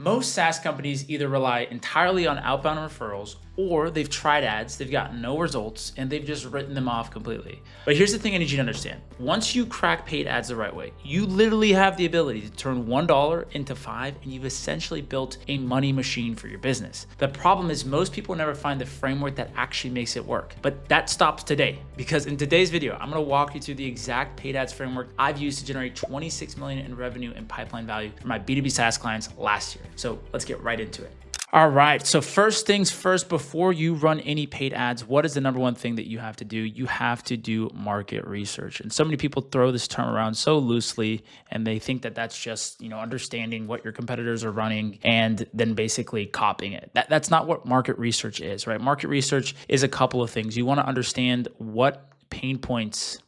Most SaaS companies either rely entirely on outbound referrals or they've tried ads, they've gotten no results, and they've just written them off completely. But here's the thing I need you to understand. Once you crack paid ads the right way, you literally have the ability to turn $1 into 5, and you've essentially built a money machine for your business. The problem is most people never find the framework that actually makes it work. But that stops today, because in today's video, I'm gonna walk you through the exact paid ads framework I've used to generate $26 million in revenue and pipeline value for my B2B SaaS clients last year. So let's get right into it. All right, so first things first, before you run any paid ads, what is the number one thing that you have to do? You have to do market research. And so many people throw this term around so loosely, and they think that that's just, understanding what your competitors are running and then basically copying it. That's not what market research is, right? Market research is a couple of things. You want to understand what pain points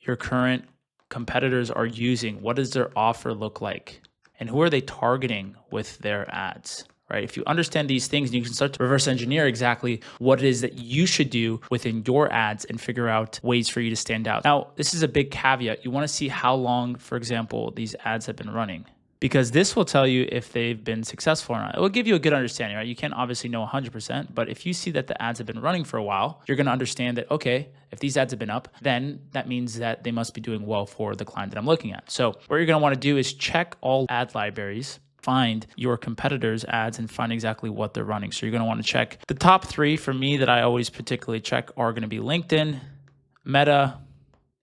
your current competitors are using. What does their offer look like? And who are they targeting with their ads? Right? If you understand these things, you can start to reverse engineer exactly what it is that you should do within your ads and figure out ways for you to stand out. Now, this is a big caveat. You want to see how long, for example, these ads have been running, because this will tell you if they've been successful or not. It will give you a good understanding, right? You can't obviously know 100%, but if you see that the ads have been running for a while, you're going to understand that, okay, if these ads have been up, then that means that they must be doing well for the client that I'm looking at. So what you're going to want to do is check all ad libraries, find your competitors' ads, and find exactly what they're running. So you're going to want to check the top 3 for me that I always particularly check are going to be LinkedIn, Meta,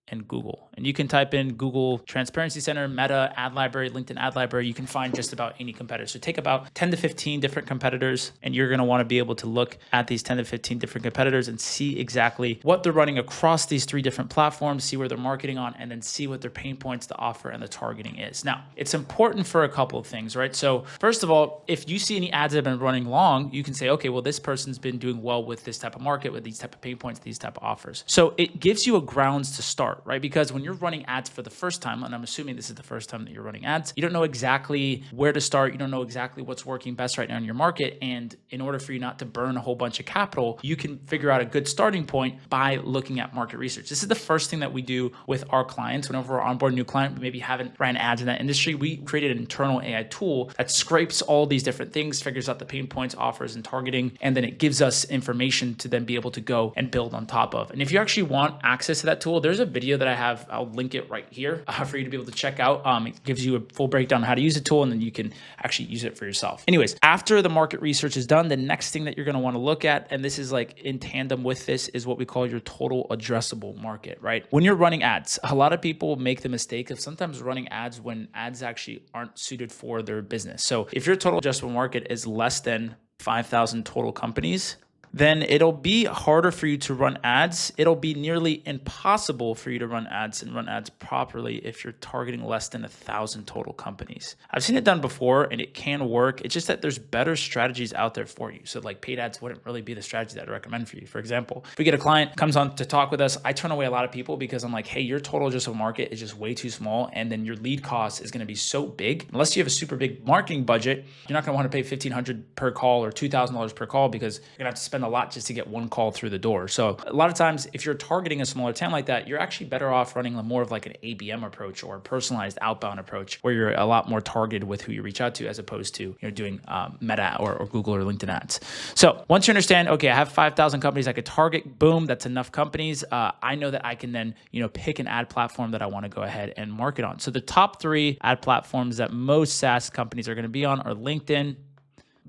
and Google. And you can type in Google Transparency Center, Meta Ad Library, LinkedIn Ad Library. You can find just about any competitor. So take about 10 to 15 different competitors, and you're going to want to be able to look at these 10 to 15 different competitors and see exactly what they're running across these 3 different platforms, see where they're marketing on, and then see what their pain points, the offer, and the targeting is. Now, it's important for a couple of things, right? So first of all, if you see any ads that have been running long, you can say, okay, well, this person's been doing well with this type of market, with these type of pain points, these type of offers. So it gives you a grounds to start, right? Because when you're running ads for the first time, and I'm assuming this is the first time that you're running ads, you don't know exactly where to start. You don't know exactly what's working best right now in your market. And in order for you not to burn a whole bunch of capital, you can figure out a good starting point by looking at market research. This is the first thing that we do with our clients. Whenever we're onboarding a new client, we maybe haven't ran ads in that industry, we created an internal AI tool that scrapes all these different things, figures out the pain points, offers, and targeting, and then it gives us information to then be able to go and build on top of. And if you actually want access to that tool, there's a video that I have, I'll link it right here for you to be able to check out. It gives you a full breakdown on how to use the tool, and then you can actually use it for yourself. Anyways, after the market research is done, the next thing that you're going to want to look at, and this is like in tandem with this, is what we call your total addressable market, right? When you're running ads, a lot of people make the mistake of sometimes running ads when ads actually aren't suited for their business. So if your total addressable market is less than 5,000 total companies, then it'll be harder for you to run ads. It'll be nearly impossible for you to run ads and run ads properly if you're targeting less than 1,000 total companies. I've seen it done before and it can work. It's just that there's better strategies out there for you. So like paid ads wouldn't really be the strategy that I'd recommend for you. For example, if we get a client comes on to talk with us, I turn away a lot of people because I'm like, hey, your total addressable market is just way too small. And then your lead cost is going to be so big. Unless you have a super big marketing budget, you're not going to want to pay $1,500 per call or $2,000 per call, because you're going to have to spend a lot just to get one call through the door. So a lot of times, if you're targeting a smaller TAM like that, you're actually better off running more of like an ABM approach or a personalized outbound approach, where you're a lot more targeted with who you reach out to, as opposed to doing Meta or Google or LinkedIn ads. So once you understand, okay, I have 5,000 companies I could target, boom, that's enough companies. I know that I can then pick an ad platform that I want to go ahead and market on. So the top 3 ad platforms that most SaaS companies are going to be on are LinkedIn,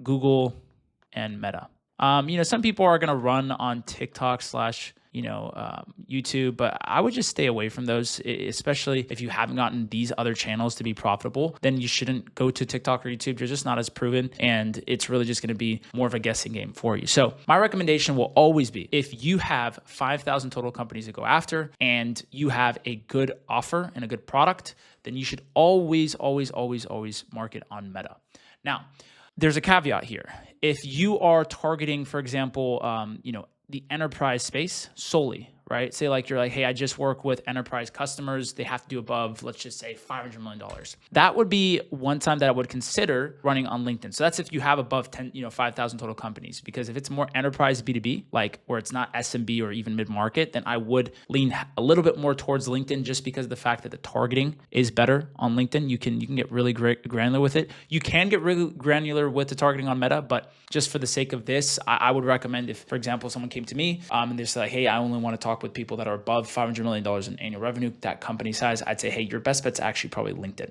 Google, and Meta. Some people are going to run on TikTok / YouTube, but I would just stay away from those, especially if you haven't gotten these other channels to be profitable. Then you shouldn't go to TikTok or YouTube. You're just not as proven, and it's really just going to be more of a guessing game for you. So my recommendation will always be, if you have 5,000 total companies to go after and you have a good offer and a good product, then you should always market on Meta. Now, there's a caveat here. If you are targeting, for example, the enterprise space solely, right? Say like you're like, hey, I just work with enterprise customers. They have to do above, let's just say $500 million. That would be one time that I would consider running on LinkedIn. So that's if you have above 10, 5,000 total companies. Because if it's more enterprise B2B, like where it's not SMB or even mid-market, then I would lean a little bit more towards LinkedIn just because of the fact that the targeting is better on LinkedIn. You can get really granular with it. You can get really granular with the targeting on Meta, but just for the sake of this, I would recommend if, for example, someone came to me and they're like, hey, I only want to talk with people that are above $500 million in annual revenue, that company size, I'd say, hey, your best bet's actually probably LinkedIn.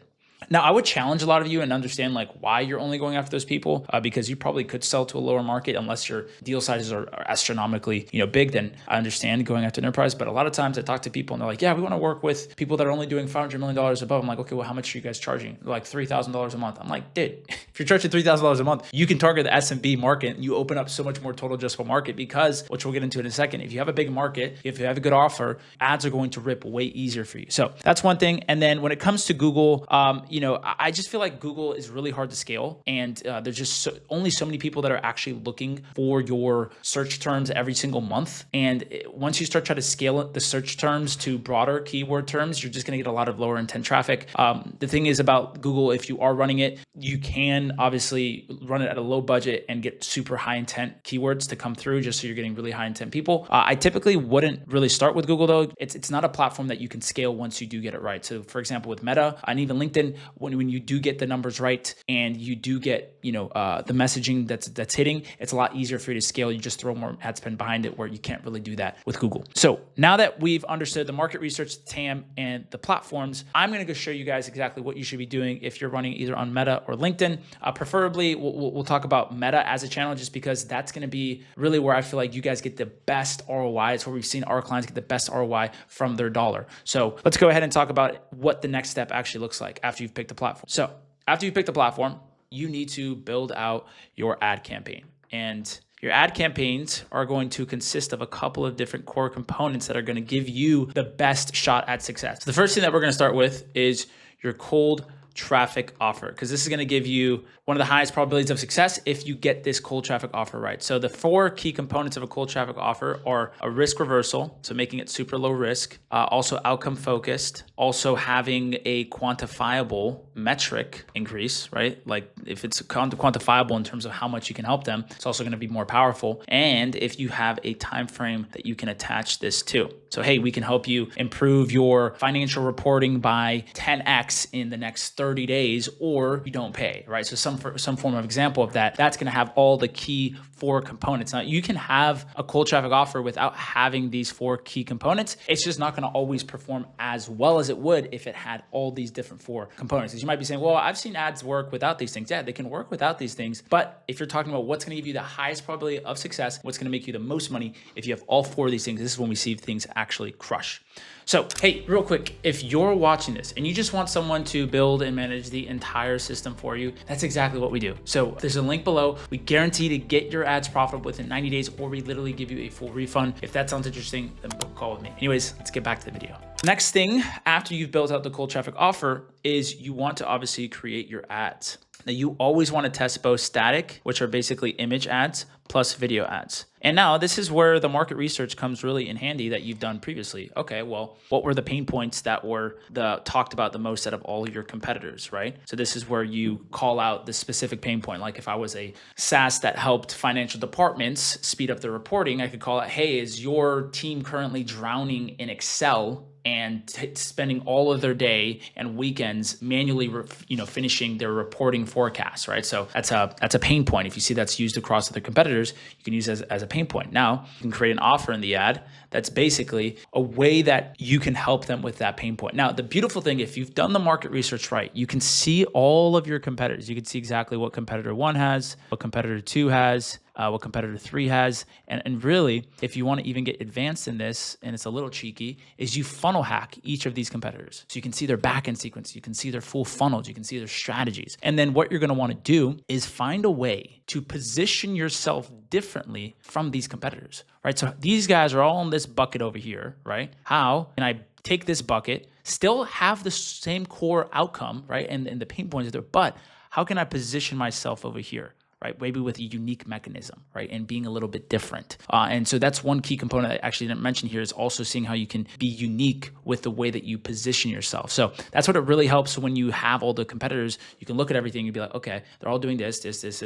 Now, I would challenge a lot of you and understand like why you're only going after those people because you probably could sell to a lower market unless your deal sizes are astronomically big. Then I understand going after enterprise. But a lot of times I talk to people and they're like, yeah, we want to work with people that are only doing $500 million above. I'm like, okay, well, how much are you guys charging? They're like $3,000 a month. I'm like, dude, if you're charging $3,000 a month, you can target the SMB market and you open up so much more total addressable market because, which we'll get into in a second, if you have a big market, if you have a good offer, ads are going to rip way easier for you. So that's one thing. And then when it comes to Google, I just feel like Google is really hard to scale, and there's just only so many people that are actually looking for your search terms every single month. And once you start trying to scale the search terms to broader keyword terms, you're just going to get a lot of lower intent traffic. The thing is about Google, if you are running it, you can obviously run it at a low budget and get super high intent keywords to come through, just so you're getting really high intent people. I typically wouldn't really start with Google though. It's not a platform that you can scale once you do get it right. So for example, with Meta and even LinkedIn, when you do get the numbers right and you do get the messaging that's hitting, it's a lot easier for you to scale. You just throw more ad spend behind it, where you can't really do that with Google. So now that we've understood the market research, TAM, and the platforms, I'm going to go show you guys exactly what you should be doing if you're running either on Meta or LinkedIn. Preferably, we'll talk about Meta as a channel, just because that's going to be really where I feel like you guys get the best ROI. It's where we've seen our clients get the best ROI from their dollar. So let's go ahead and talk about what the next step actually looks like after you've picked the platform. So after you pick the platform, you need to build out your ad campaign. And your ad campaigns are going to consist of a couple of different core components that are going to give you the best shot at success. So the first thing that we're going to start with is your cold traffic offer, because this is going to give you one of the highest probabilities of success if you get this cold traffic offer right. So the 4 key components of a cold traffic offer are a risk reversal, so making it super low risk, also outcome focused, also having a quantifiable metric increase, right? Like if it's quantifiable in terms of how much you can help them, it's also going to be more powerful. And if you have a time frame that you can attach this to. So, hey, we can help you improve your financial reporting by 10x in the next 30 days, or you don't pay, right? So some form of example of that, that's going to have all the key 4 components. Now, you can have a cold traffic offer without having these 4 key components. It's just not going to always perform as well as it would if it had all these different 4 components. Because you might be saying, well, I've seen ads work without these things. Yeah, they can work without these things. But if you're talking about what's going to give you the highest probability of success, what's going to make you the most money, if you have all 4 of these things, this is when we see things actually crush. So, hey, real quick, if you're watching this and you just want someone to build and manage the entire system for you, that's exactly what we do. So there's a link below. We guarantee to get your ads profitable within 90 days, or we literally give you a full refund. If that sounds interesting, then book a call with me. Anyways, let's get back to the video. Next thing, after you've built out the cold traffic offer, is you want to obviously create your ads. Now, you always want to test both static, which are basically image ads, plus video ads. And now this is where the market research comes really in handy that you've done previously. Okay, well, what were the pain points that were talked about the most out of all of your competitors, right? So this is where you call out the specific pain point. Like if I was a SaaS that helped financial departments speed up their reporting, I could call it, hey, is your team currently drowning in Excel and spending all of their day and weekends manually, finishing their reporting forecasts, right? So that's a pain point. If you see that's used across other competitors, you can use it as a pain point. Now you can create an offer in the ad that's basically a way that you can help them with that pain point. Now, the beautiful thing, if you've done the market research right, you can see all of your competitors. You can see exactly what competitor 1 has, what competitor 2 has, what competitor 3 has. And really, if you want to even get advanced in this, and it's a little cheeky, is you funnel hack each of these competitors. So you can see their backend sequence, you can see their full funnels, you can see their strategies. And then what you're going to want to do is find a way to position yourself differently from these competitors, right? So these guys are all in this bucket over here, right? How can I take this bucket, still have the same core outcome, right? And the pain points are there, but how can I position myself over here? right? Maybe with a unique mechanism, right? And being a little bit different. And so that's one key component I actually didn't mention here, is also seeing how you can be unique with the way that you position yourself. So that's what it really helps when you have all the competitors. You can look at everything and be like, okay, they're all doing this,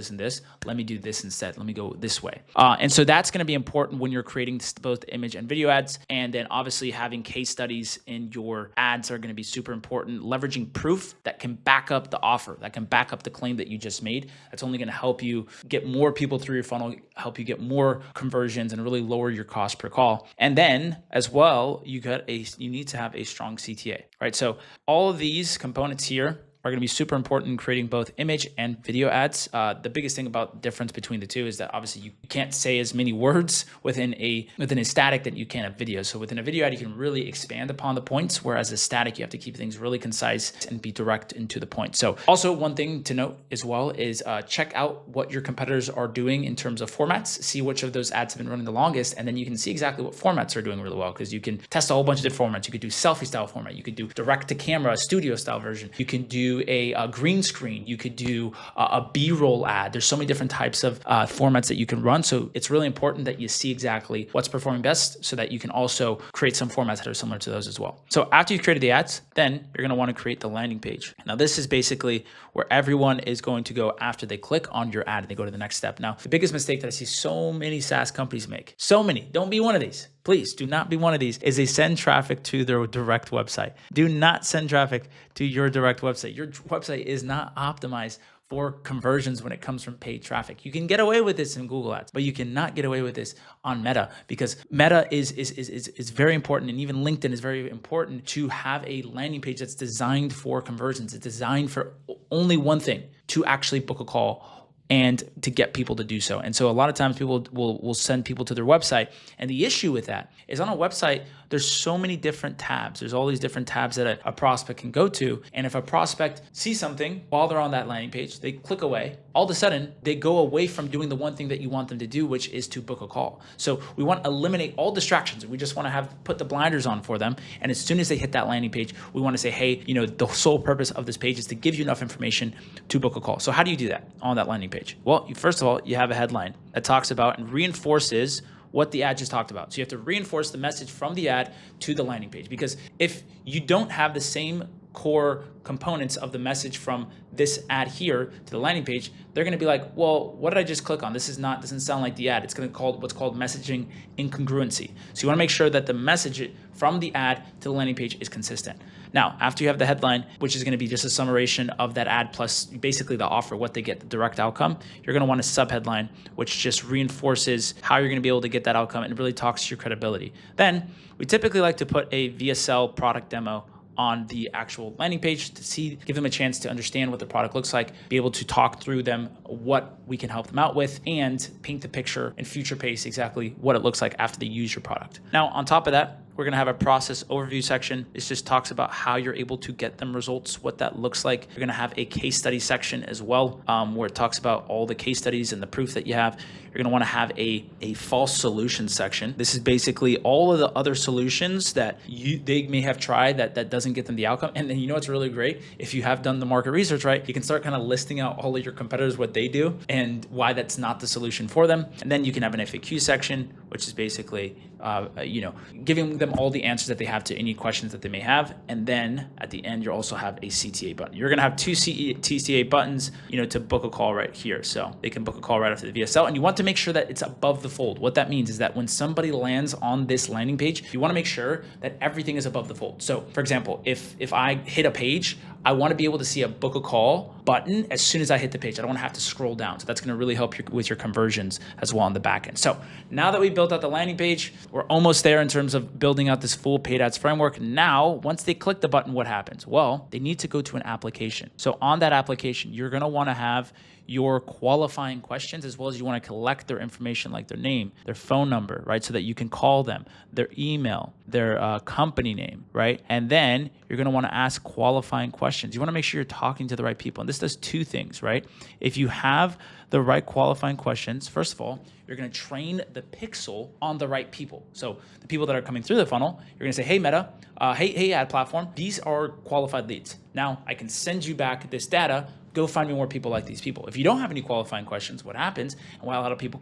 and this. Let me do this instead. Let me go this way. And so that's going to be important when you're creating both image and video ads. And then obviously having case studies in your ads are going to be super important. Leveraging proof that can back up the offer, that can back up the claim that you just made. That's only going to help you get more people through your funnel, help you get more conversions, and really lower your cost per call. And then as well, you need to have a strong CTA, right? So all of these components here are going to be super important in creating both image and video ads. The biggest thing about the difference between the two is that obviously you can't say as many words within a static that you can a video. So within a video ad, you can really expand upon the points, whereas a static, you have to keep things really concise and be direct and to the point. So also one thing to note as well is check out what your competitors are doing in terms of formats, see which of those ads have been running the longest, and then you can see exactly what formats are doing really well, because you can test a whole bunch of different formats. You could do selfie style format, you could do direct to camera, studio style version, you can do a green screen, you could do a B-roll ad. There's so many different types of formats that you can run. So it's really important that you see exactly what's performing best so that you can also create some formats that are similar to those as well. So after you've created the ads, then you're going to want to create the landing page. Now this is basically where everyone is going to go after they click on your ad and they go to the next step. Now, the biggest mistake that I see so many SaaS companies make, so many, don't be one of these. Please do not be one of these, is they send traffic to their direct website. Do not send traffic to your direct website. Your website is not optimized for conversions when it comes from paid traffic. You can get away with this in Google Ads, but you cannot get away with this on Meta, because Meta is very important, and even LinkedIn is very important to have a landing page that's designed for conversions. It's designed for only one thing, to actually book a call and to get people to do so. And so a lot of times people will send people to their website. And the issue with that is, on a website, there's so many different tabs. There's all these different tabs that a prospect can go to. And if a prospect sees something while they're on that landing page, they click away, all of a sudden they go away from doing the one thing that you want them to do, which is to book a call. So we want to eliminate all distractions. We just want to put the blinders on for them. And as soon as they hit that landing page, we want to say, hey, the sole purpose of this page is to give you enough information to book a call. So how do you do that on that landing page? Well, first of all, you have a headline that talks about and reinforces what the ad just talked about. So you have to reinforce the message from the ad to the landing page, because if you don't have the same core components of the message from this ad here to the landing page, they're going to be like, well, what did I just click on? Doesn't sound like the ad. It's going to call what's called messaging incongruency. So you want to make sure that the message from the ad to the landing page is consistent. Now, after you have the headline, which is going to be just a summation of that ad plus basically the offer, what they get, the direct outcome, you're going to want a subheadline, which just reinforces how you're going to be able to get that outcome and really talks to your credibility. Then we typically like to put a VSL product demo on the actual landing page to give them a chance to understand what the product looks like, be able to talk through them, what we can help them out with, and paint the picture and future pace exactly what it looks like after they use your product. Now, on top of that, we're going to have a process overview section. This just talks about how you're able to get them results, what that looks like. You're going to have a case study section as well, where it talks about all the case studies and the proof that you have. You're going to want to have a false solution section. This is basically all of the other solutions that they may have tried that doesn't get them the outcome. And then what's really great? If you have done the market research, right, you can start kind of listing out all of your competitors, what they do and why that's not the solution for them. And then you can have an FAQ section, which is basically giving them all the answers that they have to any questions that they may have. And then at the end, you also have a CTA button. You're going to have two CTA buttons, to book a call right here. So they can book a call right after the VSL. And you want to make sure that it's above the fold. What that means is that when somebody lands on this landing page, you want to make sure that everything is above the fold. So for example, if I hit a page, I want to be able to see a book a call button as soon as I hit the page. I don't want to have to scroll down. So that's going to really help with your conversions as well on the back end. So now that we've built out the landing page, we're almost there in terms of building out this full paid ads framework. Now, once they click the button, what happens? Well, they need to go to an application. So on that application, you're going to want to have your qualifying questions, as well as you want to collect their information like their name, their phone number, right? So that you can call them, their email, their company name, right? And then you're going to want to ask qualifying questions. You want to make sure you're talking to the right people. And this does two things, right? If you have the right qualifying questions, first of all, you're going to train the pixel on the right people. So the people that are coming through the funnel, you're going to say, hey, Meta, hey, ad platform, these are qualified leads. Now I can send you back this data go find me more people like these people. If you don't have any qualifying questions, what happens, and why a lot of people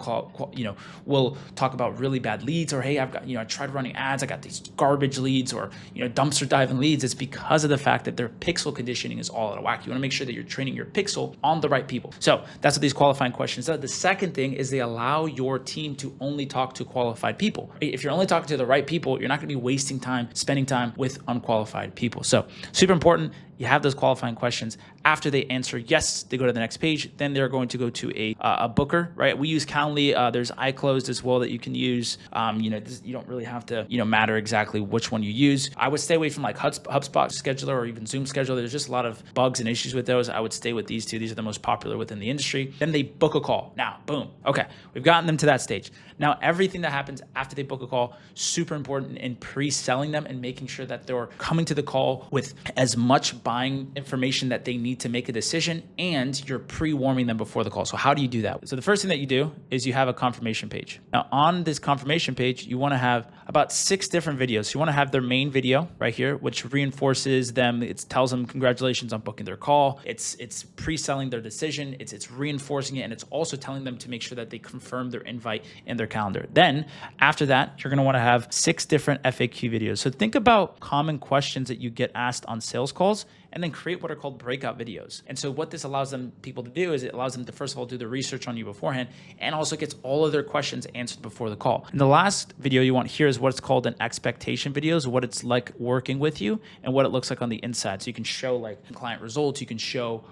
will talk about really bad leads, or hey, I've got, I tried running ads, I got these garbage leads, or dumpster diving leads. It's because of the fact that their pixel conditioning is all out of whack. You want to make sure that you're training your pixel on the right people. So that's what these qualifying questions are. The second thing is they allow your team to only talk to qualified people. If you're only talking to the right people, you're not going to be wasting time, spending time with unqualified people. So super important. You have those qualifying questions. After they answer yes, they go to the next page. Then they're going to go to a booker, right? We use Calendly. There's iClosed as well that you can use. You don't really have to, matter exactly which one you use. I would stay away from like HubSpot Scheduler or even Zoom Scheduler. There's just a lot of bugs and issues with those. I would stay with these two. These are the most popular within the industry. Then they book a call. Now, boom. Okay, we've gotten them to that stage. Now, everything that happens after they book a call, super important in pre-selling them and making sure that they're coming to the call with as much buying information that they need to make a decision, and you're pre-warming them before the call. So how do you do that? So the first thing that you do is you have a confirmation page. Now, on this confirmation page, you want to have about 6 different videos. So you want to have their main video right here, which reinforces them. It tells them congratulations on booking their call. It's pre-selling their decision. It's reinforcing it, and it's also telling them to make sure that they confirm their invite in their calendar. Then after that, you're going to want to have 6 different FAQ videos. So think about common questions that you get asked on sales calls, and then create what are called breakout videos. And so what this allows people to do is it allows them to, first of all, do the research on you beforehand, and also gets all of their questions answered before the call. And the last video you want here is what's called an expectation video, is what it's like working with you and what it looks like on the inside. So you can show like client results, you can show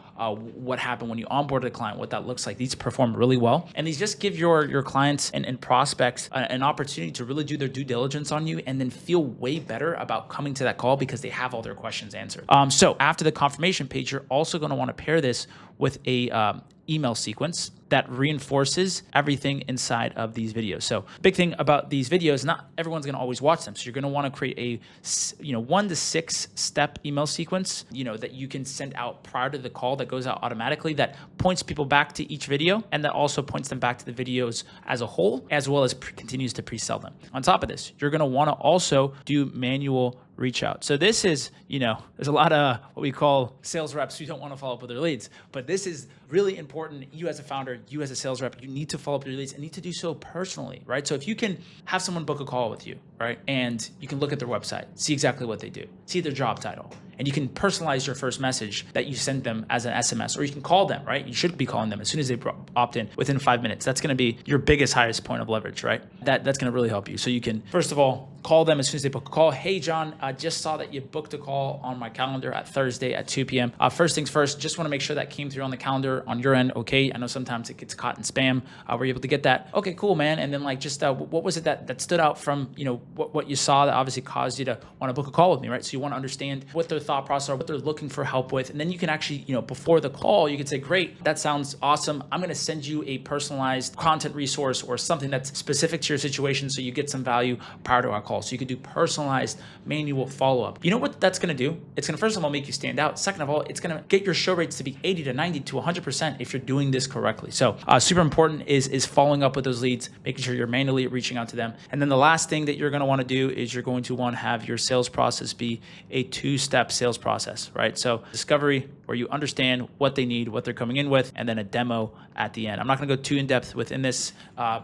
what happened when you onboarded a client, what that looks like. These perform really well. And these just give your clients and prospects an opportunity to really do their due diligence on you and then feel way better about coming to that call because they have all their questions answered. So after the confirmation page, you're also going to want to pair this with a email sequence that reinforces everything inside of these videos. So big thing about these videos, not everyone's going to always watch them. So you're going to want to create a 1 to 6 step email sequence, that you can send out prior to the call that goes out automatically, that points people back to each video, and that also points them back to the videos as a whole, as well as continues to pre-sell them. On top of this, you're going to want to also do manual reach out. So this is, there's a lot of what we call sales reps who don't want to follow up with their leads, but this is really important. You as a founder, you as a sales rep, you need to follow up with your leads and need to do so personally, right? So if you can have someone book a call with you, right? And you can look at their website, see exactly what they do, see their job title, and you can personalize your first message that you send them as an SMS, or you can call them, right? You should be calling them as soon as they opt in within 5 minutes. That's going to be your biggest, highest point of leverage, right? That's going to really help you. So you can, first of all, call them as soon as they book a call. Hey, John, I just saw that you booked a call on my calendar at Thursday at 2 p.m. First things first, just want to make sure that came through on the calendar on your end. Okay. I know sometimes it gets caught in spam. Were you able to get that? Okay, cool, man. And then what was it that stood out from, what you saw that obviously caused you to want to book a call with me, right? So you want to understand what their thought process are, what they're looking for help with. And then you can actually, before the call, you can say, great, that sounds awesome. I'm going to send you a personalized content resource or something that's specific to your situation so you get some value prior to our call. So you could do personalized manual follow-up. You know what that's going to do? It's going to, first of all, make you stand out. Second of all, it's going to get your show rates to be 80 to 90 to 100% if you're doing this correctly. So super important is following up with those leads, making sure you're manually reaching out to them. And then the last thing that you're going to want to do is you're going to want to have your sales process be a 2-step sales process, right? So discovery, where you understand what they need, what they're coming in with, and then a demo at the end. I'm not going to go too in depth within this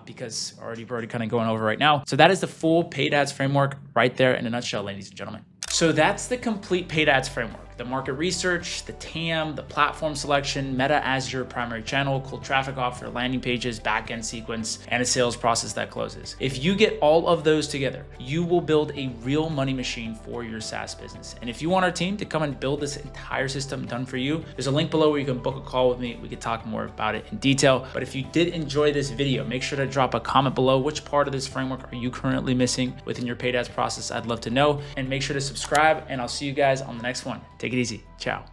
because we're already kind of going over right now. So that is the full paid ads framework right there in a nutshell, ladies and gentlemen. So that's the complete paid ads framework. The market research, the TAM, the platform selection, Meta as your primary channel, cold traffic offer, landing pages, backend sequence, and a sales process that closes. If you get all of those together, you will build a real money machine for your SaaS business. And if you want our team to come and build this entire system done for you, there's a link below where you can book a call with me. We could talk more about it in detail. But if you did enjoy this video, make sure to drop a comment below. Which part of this framework are you currently missing within your paid ads process? I'd love to know. And make sure to subscribe, and I'll see you guys on the next one. Take it easy. Ciao.